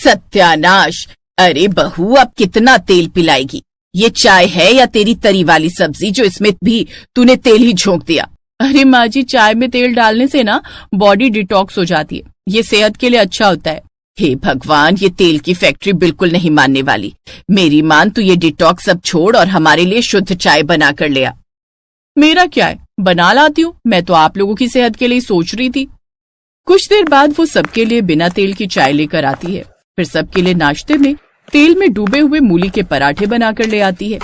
सत्यानाश। अरे बहू, अब कितना तेल पिलाएगी? ये चाय है या तेरी तरी वाली सब्जी जो इसमें भी तूने तेल ही झोंक दिया? अरे माँ जी, चाय में तेल डालने से ना बॉडी डिटॉक्स हो जाती है, ये सेहत के लिए अच्छा होता है। हे भगवान, ये तेल की फैक्ट्री बिल्कुल नहीं मानने वाली। मेरी मान, तू ये डिटॉक्स सब छोड़ और हमारे लिए शुद्ध चाय बना कर ले आ। मेरा क्या है, बना लाती हूँ, मैं तो आप लोगों की सेहत के लिए सोच रही थी। कुछ देर बाद वो सबके लिए बिना तेल की चाय लेकर आती है। फिर सबके लिए नाश्ते में तेल में डूबे हुए मूली के पराठे बनाकर ले आती है।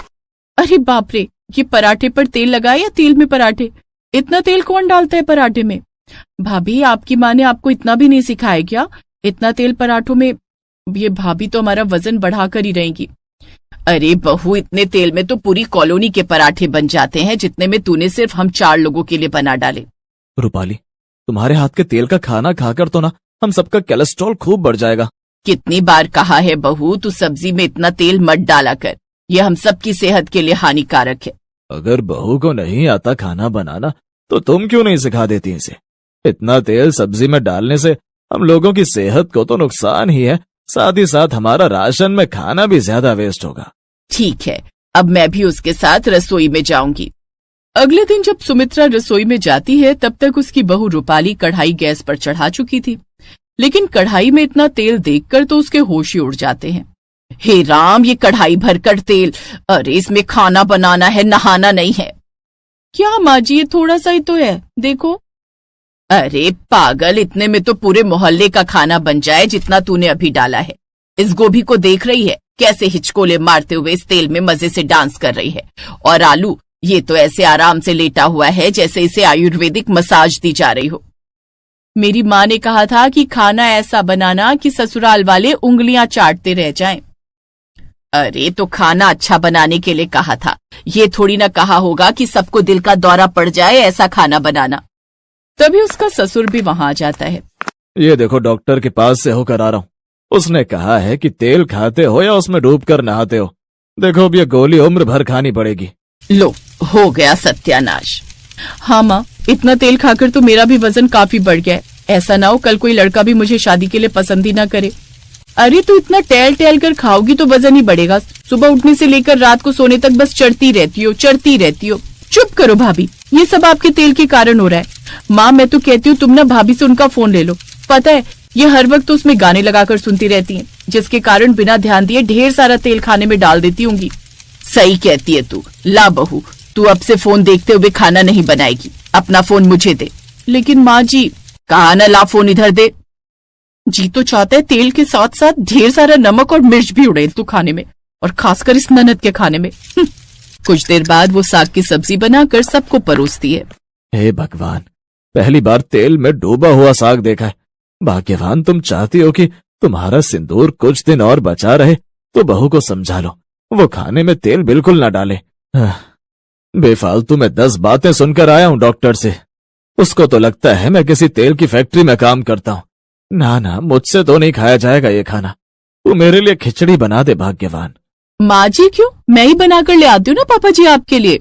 अरे बाप रे, ये पराठे पर तेल लगाए या तेल में पराठे? इतना तेल कौन डालता है पराठे में? भाभी, आपकी माँ ने आपको इतना भी नहीं सिखाया क्या? इतना तेल पराठों में? ये भाभी तो हमारा वजन बढ़ाकर ही रहेंगी। अरे बहू, इतने तेल में तो पूरी कॉलोनी के पराठे बन जाते हैं, जितने में तूने सिर्फ हम 4 लोगों के लिए बना डाले। रूपाली, तुम्हारे हाथ के तेल का खाना खाकर तो ना हम सबका कोलेस्ट्रॉल खूब बढ़ जाएगा। कितनी बार कहा है बहू, तू सब्जी में इतना तेल मत डाला कर, यह हम सबकी सेहत के लिए हानिकारक है। अगर बहू को नहीं आता खाना बनाना तो तुम क्यों नहीं सिखा देती इसे? इतना तेल सब्जी में डालने से हम लोगों की सेहत को तो नुकसान ही है, साथ ही साथ हमारा राशन में खाना भी ज्यादा वेस्ट होगा। ठीक है, अब मैं भी उसके साथ रसोई में जाऊंगी। अगले दिन जब सुमित्रा रसोई में जाती है तब तक उसकी बहू रूपाली कढ़ाई गैस पर चढ़ा चुकी थी, लेकिन कढ़ाई में इतना तेल देखकर तो उसके होश ही उड़ जाते हैं। हे राम, ये कढ़ाई भरकर तेल! अरे इसमें खाना बनाना है, नहाना नहीं है। क्या माँ जी, ये थोड़ा सा ही तो है, देखो। अरे पागल, इतने में तो पूरे मोहल्ले का खाना बन जाए जितना तूने अभी डाला है। इस गोभी को देख रही है कैसे हिचकोले मारते हुए इस तेल में मजे से डांस कर रही है, और आलू, ये तो ऐसे आराम से लेटा हुआ है जैसे इसे आयुर्वेदिक मसाज दी जा रही हो। मेरी माँ ने कहा था कि खाना ऐसा बनाना कि ससुराल वाले उंगलियां चाटते रह जाएं। अरे तो खाना अच्छा बनाने के लिए कहा था, ये थोड़ी ना कहा होगा कि सबको दिल का दौरा पड़ जाए ऐसा खाना बनाना। तभी उसका ससुर भी वहां आ जाता है। ये देखो, डॉक्टर के पास से होकर आ रहा हूँ। उसने कहा है कि तेल खाते हो या उसमें डूबकर नहाते हो। देखो, अब ये गोली उम्र भर खानी पड़ेगी। लो, हो गया सत्यानाश। हाँ माँ, इतना तेल खाकर तो मेरा भी वजन काफी बढ़ गया है। ऐसा ना हो कल कोई लड़का भी मुझे शादी के लिए पसंद ही ना करे। अरे तू इतना टहल टहल कर खाओगी तो वजन ही बढ़ेगा। सुबह उठने से लेकर रात को सोने तक बस चढ़ती रहती हो। चुप करो भाभी, ये सब आपके तेल के कारण हो रहा है। माँ, मैं तो कहती हूँ तुम ना भाभी से उनका फोन ले लो। पता है, ये हर वक्त तो उसमें गाने लगाकर सुनती रहती हैं, जिसके कारण बिना ध्यान दिए ढेर सारा तेल खाने में डाल देती होंगी। सही कहती है तू। ला बहू, तू अब से फोन देखते हुए खाना नहीं बनाएगी। अपना फोन मुझे दे। लेकिन माँ जी। कहा ना, ला फोन इधर दे। जी तो चाहता है तेल के साथ साथ ढेर सारा नमक और मिर्च भी उड़े तू खाने में, और खासकर इस ननद के खाने में। कुछ देर बाद वो साग की सब्जी बनाकर सबको परोसती है। हे भगवान, पहली बार तेल में डूबा हुआ साग देखा है। भाग्यवान तुम चाहती हो कि तुम्हारा सिंदूर कुछ दिन और बचा रहे, तो बहू को समझा लो वो खाने में तेल बिल्कुल ना डाले। बेफालतू में 10 बातें सुनकर आया हूँ डॉक्टर से। उसको तो लगता है मैं किसी तेल की फैक्ट्री में काम करता हूँ। ना ना, मुझसे तो नहीं खाया जाएगा ये खाना। तू मेरे लिए खिचड़ी बना दे भाग्यवान। माँ जी, क्यों? मैं ही बनाकर ले आती हूँ ना पापा जी आपके लिए।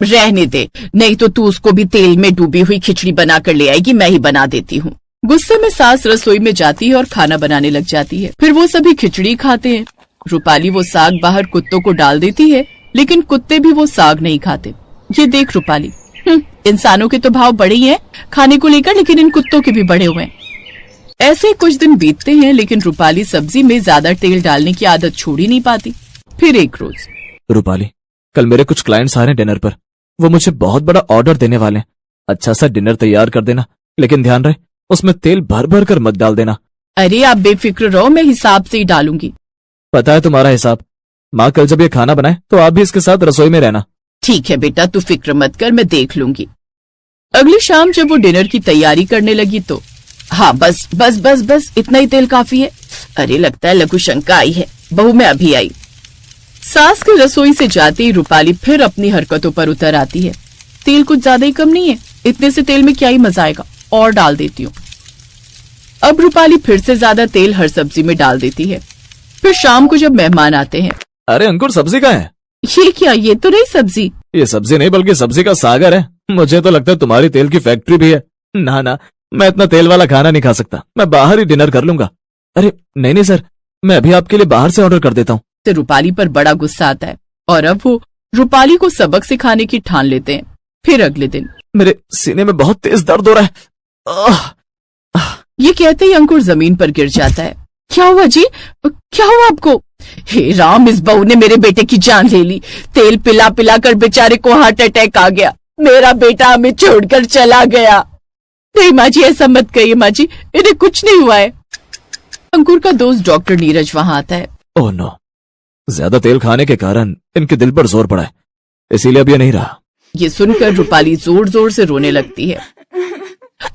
रहने दे, नहीं तो तू उसको भी तेल में डूबी हुई खिचड़ी बनाकर ले आएगी, मैं ही बना देती हूँ। गुस्से में सास रसोई में जाती है और खाना बनाने लग जाती है। फिर वो सभी खिचड़ी खाते हैं। रूपाली वो साग बाहर कुत्तों को डाल देती है, लेकिन कुत्ते भी वो साग नहीं खाते। ये देख रूपाली, इंसानों के तो भाव बड़े ही हैं खाने को लेकर, लेकिन इन कुत्तों के भी बड़े हुए हैं। ऐसे कुछ दिन बीतते हैं, लेकिन रूपाली सब्जी में ज्यादा तेल डालने की आदत छोड़ ही नहीं पाती। फिर एक रोज, रूपाली, कल मेरे कुछ क्लाइंट्स आ रहे हैं डिनर पर। वो मुझे बहुत बड़ा ऑर्डर देने वाले हैं। अच्छा सा डिनर तैयार कर देना, लेकिन ध्यान रहे उसमें तेल भर भर कर मत डाल देना। अरे आप बेफिक्र रहो, मैं हिसाब से ही डालूंगी। पता है तुम्हारा हिसाब। माँ कल जब ये खाना बनाए तो आप भी इसके साथ रसोई में रहना। ठीक है बेटा, तू फिक्र मत कर, मैं देख लूंगी। अगली शाम जब वो डिनर की तैयारी करने लगी तो हाँ, बस बस बस बस, इतना ही तेल काफी है। अरे लगता है लघु शंका आई है। बहू, मैं अभी आई। सास की रसोई से जाती ही रूपाली फिर अपनी हरकतों पर उतर आती है। तेल कुछ ज्यादा ही कम नहीं है? इतने से तेल में क्या ही मजा आएगा, और डाल देती हूँ। अब रूपाली फिर से ज्यादा तेल हर सब्जी में डाल देती है। फिर शाम को जब मेहमान आते हैं, अरे अंकुर, सब्जी कहाँ है? ये क्या? ये तो नहीं सब्जी। ये सब्जी नहीं बल्कि सब्जी का सागर है। मुझे तो लगता है तुम्हारी तेल की फैक्ट्री भी है। ना ना, मैं इतना तेल वाला खाना नहीं खा सकता, मैं बाहर ही डिनर कर लूंगा। अरे नहीं नहीं सर, मैं अभी आपके लिए बाहर से ऑर्डर कर देता हूँ। तो रूपाली पर बड़ा गुस्सा आता है और अब वो रूपाली को सबक सिखाने की ठान लेते हैं। फिर अगले दिन मेरे सीने में बहुत तेज दर्द हो रहा है। ये कहते ही अंकुर जमीन पर गिर जाता है। क्या हुआ जी, क्या हुआ आपको? हे राम, इस बहू ने मेरे बेटे की जान ले ली। तेल पिला पिला कर बेचारे को हार्ट अटैक आ गया। मेरा बेटा हमें छोड़कर चला गया। नहीं माँ जी, ऐसा मत कहिए माँ जी, इन्हें कुछ नहीं हुआ है। अंकुर का दोस्त डॉक्टर नीरज वहां आता है। ओह नो, ज्यादा तेल खाने के कारण इनके दिल पर जोर पड़ा है, इसीलिए अब ये नहीं रहा। ये सुनकर रूपाली जोर जोर से रोने लगती है।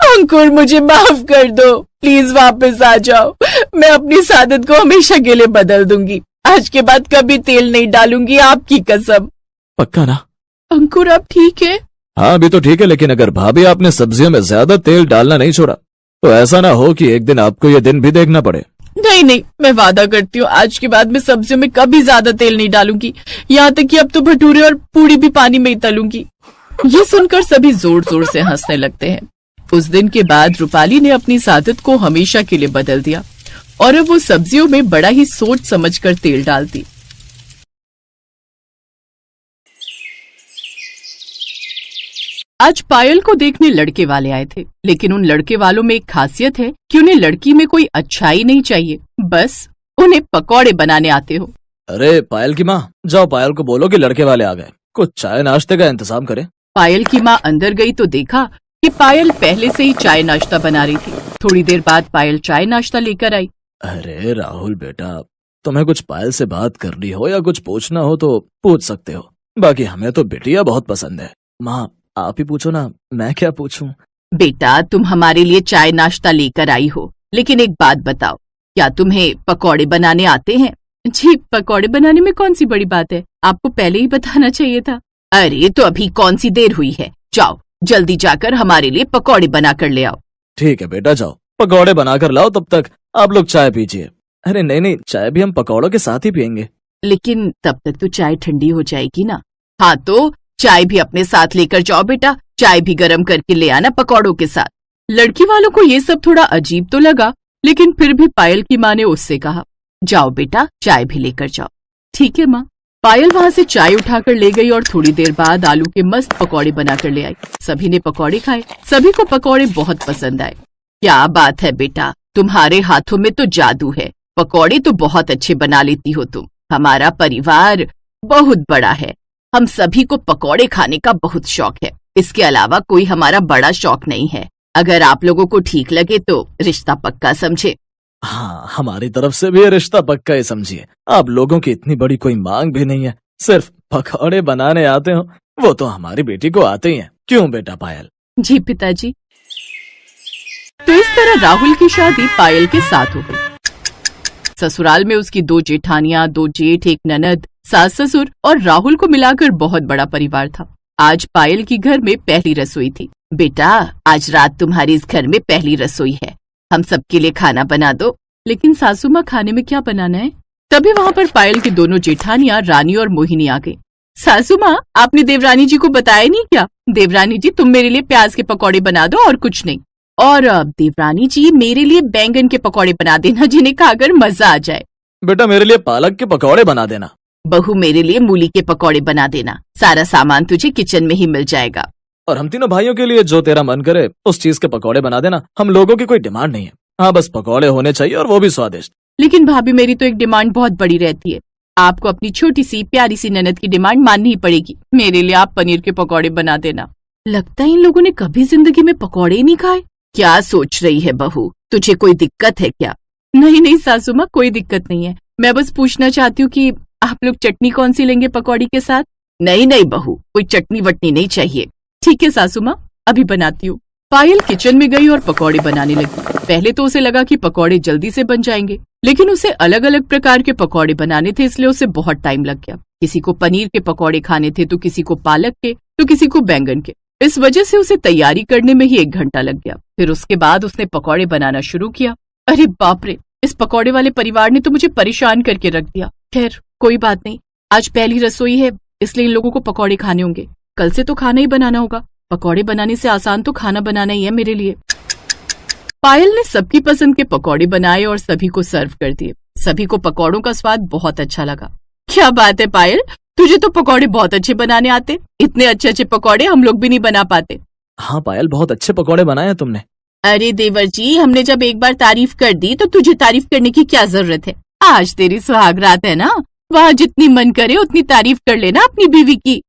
अंकुर, मुझे माफ कर दो, प्लीज वापस आ जाओ। मैं अपनी सादत को हमेशा के लिए बदल दूंगी। आज के बाद कभी तेल नहीं डालूंगी, आपकी कसम। पक्का ना? अंकुर, अब ठीक है? हाँ, अभी तो ठीक है, लेकिन अगर भाभी आपने सब्जियों में ज्यादा तेल डालना नहीं छोड़ा तो ऐसा ना हो कि एक दिन आपको ये दिन भी देखना पड़े। नहीं नहीं, मैं वादा करती हूँ आज के बाद मैं सब्जियों में कभी ज्यादा तेल नहीं डालूंगी। यहाँ तक कि अब तो भटूरे और पूड़ी भी पानी में ही तलूंगी। ये सुनकर सभी जोर जोर से हंसने लगते हैं। उस दिन के बाद रूपाली ने अपनी सादत को हमेशा के लिए बदल दिया और अब वो सब्जियों में बड़ा ही सोच समझकर तेल डालती। आज पायल को देखने लड़के वाले आए थे, लेकिन उन लड़के वालों में एक खासियत है कि उन्हें लड़की में कोई अच्छाई नहीं चाहिए, बस उन्हें पकौड़े बनाने आते हो। अरे पायल की माँ, जाओ पायल को बोलो कि लड़के वाले आ गए, कुछ चाय नाश्ते का इंतजाम करे। पायल की माँ अंदर गई तो देखा कि पायल पहले से ही चाय नाश्ता बना रही थी। थोड़ी देर बाद पायल चाय नाश्ता लेकर आई। अरे राहुल बेटा, तुम्हें कुछ पायल से बात करनी हो या कुछ पूछना हो तो पूछ सकते हो, बाकी हमें तो बिटिया बहुत पसंद है। माँ आप ही पूछो ना, मैं क्या पूछूं? बेटा, तुम हमारे लिए चाय नाश्ता लेकर आई हो, लेकिन एक बात बताओ, क्या तुम्हें पकौड़े बनाने आते हैं? जी, पकौड़े बनाने में कौन सी बड़ी बात है, आपको पहले ही बताना चाहिए था। अरे तो अभी कौन सी देर हुई है, जाओ जल्दी जाकर हमारे लिए पकौड़े बना कर ले आओ। ठीक है बेटा, जाओ पकौड़े बनाकर लाओ, तब तक आप लोग चाय पीजिए। अरे नहीं नहीं, चाय भी हम पकौड़ों के साथ ही पियेंगे। लेकिन तब तक तो चाय ठंडी हो जाएगी ना। हाँ तो चाय भी अपने साथ लेकर जाओ बेटा, चाय भी गर्म करके ले आना पकौड़ों के साथ। लड़की वालों को ये सब थोड़ा अजीब तो लगा, लेकिन फिर भी पायल की माँ ने उससे कहा, जाओ बेटा चाय भी लेकर जाओ। ठीक है माँ। पायल वहाँ से चाय उठाकर ले गई और थोड़ी देर बाद आलू के मस्त पकौड़े बनाकर ले आई। सभी ने पकौड़े खाए, सभी को पकौड़े बहुत पसंद आए। क्या बात है बेटा, तुम्हारे हाथों में तो जादू है, पकौड़े तो बहुत अच्छे बना लेती हो तुम। हमारा परिवार बहुत बड़ा है, हम सभी को पकौड़े खाने का बहुत शौक है, इसके अलावा कोई हमारा बड़ा शौक नहीं है। अगर आप लोगों को ठीक लगे तो रिश्ता पक्का समझे। हाँ, हमारी तरफ से भी रिश्ता पक्का ही समझिए। आप लोगों की इतनी बड़ी कोई मांग भी नहीं है, सिर्फ पकौड़े बनाने आते हो, वो तो हमारी बेटी को आते ही हैं। क्यों बेटा पायल? जी पिताजी। तो इस तरह राहुल की शादी पायल के साथ हो गई। ससुराल में उसकी 2 जेठानियां, 2 जेठ, एक ननद, सास ससुर और राहुल को मिलाकर बहुत बड़ा परिवार था। आज पायल की घर में पहली रसोई थी। बेटा, आज रात तुम्हारी इस घर में पहली रसोई है, हम सबके लिए खाना बना दो। लेकिन सासू माँ, खाने में क्या बनाना है? तभी वहाँ पर पायल की दोनों जेठानियां रानी और मोहिनी आ गई। सासू माँ, आपने देवरानी जी को बताया नहीं क्या? देवरानी जी, तुम मेरे लिए प्याज के पकौड़े बना दो और कुछ नहीं। और देवरानी जी, मेरे लिए बैंगन के पकौड़े बना देना, जिन्हें खाकर मजा आ जाए। बेटा, मेरे लिए पालक के पकौड़े बना देना। बहू, मेरे लिए मूली के पकौड़े बना देना, सारा सामान तुझे किचन में ही मिल जाएगा। और हम तीनों भाइयों के लिए जो तेरा मन करे उस चीज के पकौड़े बना देना, हम लोगों की कोई डिमांड नहीं है। हाँ, बस पकौड़े होने चाहिए और वो भी स्वादिष्ट। लेकिन भाभी, मेरी तो एक डिमांड बहुत बड़ी रहती है, आपको अपनी छोटी सी प्यारी सी ननद की डिमांड माननी ही पड़ेगी। मेरे लिए आप पनीर के पकौड़े बना देना। लगता है इन लोगों ने कभी जिंदगी में पकौड़े ही नहीं खाए। क्या सोच रही है बहू, तुझे कोई दिक्कत है क्या? नहीं नहीं सासू माँ, कोई दिक्कत नहीं है, मैं बस पूछना चाहती हूँ कि आप लोग चटनी कौन सी लेंगे पकौड़ी के साथ? नहीं नहीं बहू, कोई चटनी वटनी नहीं चाहिए। ठीक है सासू माँ, अभी बनाती हूँ। पायल किचन में गई और पकौड़े बनाने लगी। पहले तो उसे लगा कि पकौड़े जल्दी से बन जाएंगे, लेकिन उसे अलग अलग प्रकार के पकौड़े बनाने थे, इसलिए उसे बहुत टाइम लग गया। किसी को पनीर के पकौड़े खाने थे, तो किसी को पालक के, तो किसी को बैंगन के। इस वजह से उसे तैयारी करने में ही 1 घंटा लग गया। फिर उसके बाद उसने पकौड़े बनाना शुरू किया। अरे बाप रे, इस पकौड़े वाले परिवार ने तो मुझे परेशान करके रख दिया। खैर कोई बात नहीं, आज पहली रसोई है, इसलिए इन लोगों को पकौड़े खाने होंगे। कल से तो खाना ही बनाना होगा, पकौड़े बनाने से आसान तो खाना बनाना ही है मेरे लिए। पायल ने सबकी पसंद के पकौड़े बनाए और सभी को सर्व कर दिए। सभी को पकौड़ों का स्वाद बहुत अच्छा लगा। क्या बात है पायल, तुझे तो पकौड़े बहुत अच्छे बनाने आते। इतने अच्छे अच्छे पकौड़े हम लोग भी नहीं बना पाते। हाँ पायल, बहुत अच्छे पकौड़े बनाए हैं तुमने। अरे देवर जी, हमने जब एक बार तारीफ कर दी तो तुझे तारीफ करने की क्या जरूरत है। आज तेरी सुहाग रात है ना, वहाँ जितनी मन करे उतनी तारीफ कर लेना अपनी बीवी की।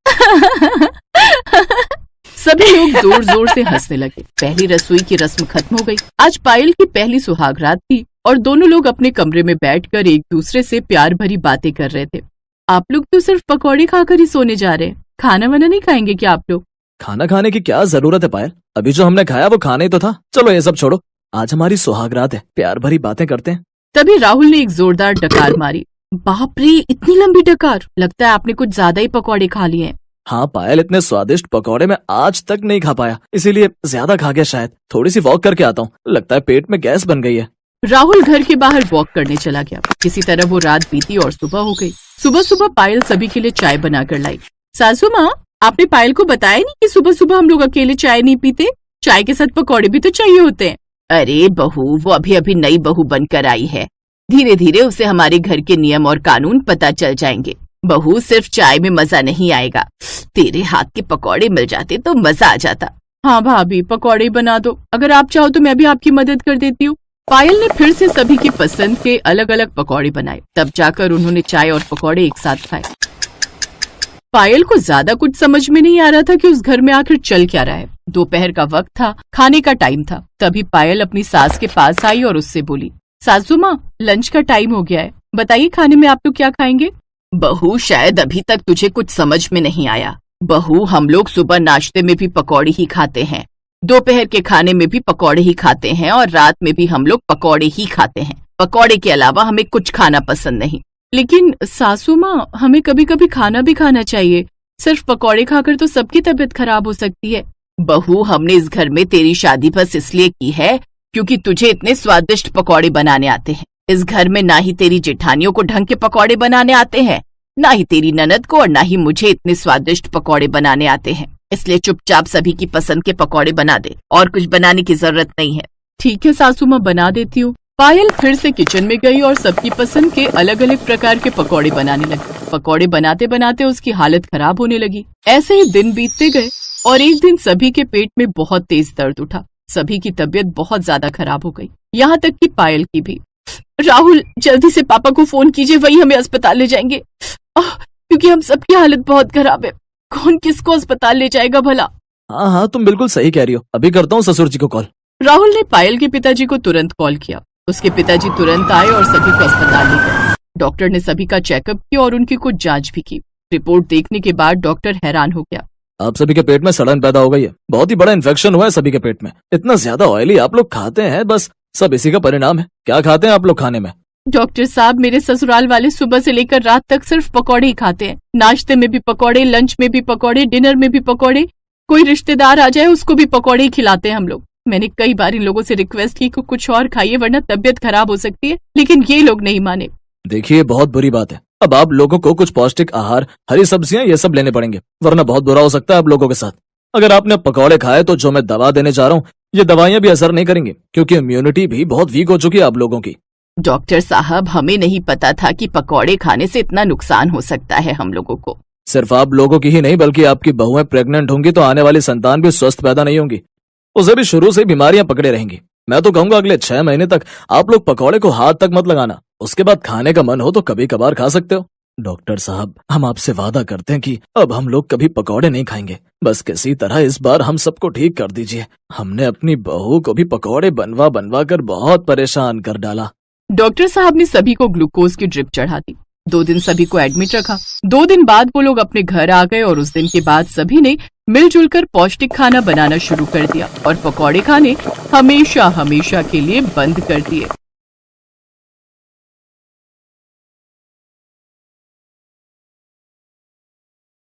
सभी लोग जोर जोर से हंसने लगे। पहली रसोई की रस्म खत्म हो गई। आज पायल की पहली सुहाग रात थी और दोनों लोग अपने कमरे में बैठकर एक दूसरे से प्यार भरी बातें कर रहे थे। आप लोग तो सिर्फ पकौड़े खाकर ही सोने जा रहे हैं, खाना वाना नहीं खाएंगे क्या आप लोग? खाना खाने की क्या जरूरत है पायल, अभी जो हमने खाया वो खाना ही तो था। चलो ये सब छोड़ो, आज हमारी सुहाग रात है, प्यार भरी बातें करते हैं। तभी राहुल ने एक जोरदार डकार मारी। बाप रे, इतनी लंबी डकार! लगता है आपने कुछ ज्यादा ही पकौड़े खा लिए हैं। हाँ पायल, इतने स्वादिष्ट पकौड़े मैं आज तक नहीं खा पाया, इसीलिए ज्यादा खा गया शायद। थोड़ी सी वॉक करके आता हूँ, लगता है पेट में गैस बन गई है। राहुल घर के बाहर वॉक करने चला गया। किसी तरह वो रात बीती और सुबह हो गई। सुबह सुबह पायल सभी के लिए चाय बनाकर लाई। सासू माँ, आपने पायल को बताया नहीं कि सुबह सुबह हम लोग अकेले चाय नहीं पीते, चाय के साथ पकौड़े भी तो चाहिए होते हैं। अरे बहू, वो अभी अभी नई बहू बनकर आई है, धीरे धीरे उसे हमारे घर के नियम और कानून पता चल जाएंगे। बहू, सिर्फ चाय में मजा नहीं आएगा, तेरे हाथ के पकौड़े मिल जाते तो मजा आ जाता। हाँ भाभी, पकौड़े बना दो, अगर आप चाहो तो मैं भी आपकी मदद कर देती हूँ। पायल ने फिर से सभी की पसंद के अलग अलग पकौड़े बनाए। तब जाकर उन्होंने चाय और पकौड़े एक साथ खाए। पायल को ज्यादा कुछ समझ में नहीं आ रहा था कि उस घर में आखिर चल क्या रहा है। दोपहर का वक्त था, खाने का टाइम था। तभी पायल अपनी सास के पास आई और उससे बोली, सासू माँ, लंच का टाइम हो गया है, बताइए खाने में आप लोग क्या खाएंगे? बहू, शायद अभी तक तुझे कुछ समझ में नहीं आया। बहू, हम लोग सुबह नाश्ते में भी पकौड़े ही खाते हैं, दोपहर के खाने में भी पकौड़े ही खाते हैं और रात में भी हम लोग पकौड़े ही खाते हैं। पकौड़े के अलावा हमें कुछ खाना पसंद नहीं। लेकिन सासू माँ, हमें कभी कभी खाना भी खाना चाहिए, सिर्फ पकौड़े खाकर तो सबकी तबीयत खराब हो सकती है। बहू, हमने इस घर में तेरी शादी बस इसलिए की है क्योंकि तुझे इतने स्वादिष्ट पकौड़े बनाने आते हैं। इस घर में ना ही तेरी जेठानियों को ढंग के पकौड़े बनाने आते हैं, ना ही तेरी ननद को और ना ही मुझे इतने स्वादिष्ट पकौड़े बनाने आते हैं। इसलिए चुपचाप सभी की पसंद के पकौड़े बना दे, और कुछ बनाने की जरूरत नहीं है। ठीक है सासू माँ, बना देती हूँ। पायल फिर से किचन में गई और सबकी पसंद के अलग अलग प्रकार के पकौड़े बनाने लगी। पकौड़े बनाते बनाते उसकी हालत खराब होने लगी। ऐसे ही दिन बीतते गए और एक दिन सभी के पेट में बहुत तेज दर्द उठा। सभी की तबीयत बहुत ज्यादा खराब हो गई, यहाँ तक कि पायल की भी। राहुल, जल्दी से पापा को फोन कीजिए, वही हमें अस्पताल ले जाएंगे, क्योंकि हम सबकी हालत बहुत खराब है। कौन किसको अस्पताल ले जाएगा भला? हाँ हाँ, तुम बिल्कुल सही कह रही हो, अभी करता हूँ ससुर जी को कॉल। राहुल ने पायल के पिताजी को तुरंत कॉल किया। उसके पिताजी तुरंत आए और सभी को अस्पताल ले गए। डॉक्टर ने सभी का चेकअप किया और उनकी कुछ जांच भी की। रिपोर्ट देखने के बाद डॉक्टर हैरान हो गया। आप सभी के पेट में सड़न पैदा हो गई है, बहुत ही बड़ा इन्फेक्शन हुआ है सभी के पेट में। इतना ज्यादा ऑयली आप लोग खाते हैं, बस सब इसी का परिणाम है। क्या खाते हैं आप लोग खाने में? डॉक्टर साहब, मेरे ससुराल वाले सुबह से लेकर रात तक सिर्फ पकौड़े ही खाते हैं। नाश्ते में भी पकौड़े, लंच में भी पकौड़े, डिनर में भी पकौड़े। कोई रिश्तेदार आ जाए उसको भी पकौड़े ही खिलाते हैं हम लोग। मैंने कई बार इन लोगों से रिक्वेस्ट की कि कुछ और खाइए वरना तबीयत खराब हो सकती है, लेकिन ये लोग नहीं माने। देखिए, बहुत बुरी बात है। अब आप लोगों को कुछ पौष्टिक आहार, हरी सब्जियां, ये सब लेने पड़ेंगे, वरना बहुत बुरा हो सकता है आप लोगों के साथ। अगर आपने पकौड़े खाए तो जो मैं दवा देने जा रहा हूँ, ये दवाइयां भी असर नहीं करेंगी, क्योंकि इम्यूनिटी भी बहुत वीक हो चुकी है आप लोगों की। डॉक्टर साहब, हमें नहीं पता था कि पकौड़े खाने से इतना नुकसान हो सकता है हम लोगों को। सिर्फ आप लोगों की ही नहीं, बल्कि आपकी बहुएं प्रेग्नेंट होंगी तो आने वाली संतान भी स्वस्थ पैदा नहीं होंगी, उसे भी शुरू से बीमारियां पकड़े रहेंगी। मैं तो कहूंगा अगले 6 महीने तक आप लोग पकौड़े को हाथ तक मत लगाना। उसके बाद खाने का मन हो तो कभी कभार खा सकते हो। डॉक्टर साहब, हम आपसे वादा करते हैं कि अब हम लोग कभी पकौड़े नहीं खाएंगे। बस किसी तरह इस बार हम सबको ठीक कर दीजिए। हमने अपनी बहू को भी पकौड़े बनवा बनवा कर बहुत परेशान कर डाला। डॉक्टर साहब ने सभी को ग्लूकोज की ड्रिप चढ़ा दी। 2 दिन सभी को एडमिट रखा। 2 दिन बाद वो लोग अपने घर आ गए और उस दिन के बाद सभी ने मिलजुल कर पौष्टिक खाना बनाना शुरू कर दिया और पकौड़े खाने हमेशा हमेशा के लिए बंद कर दिए।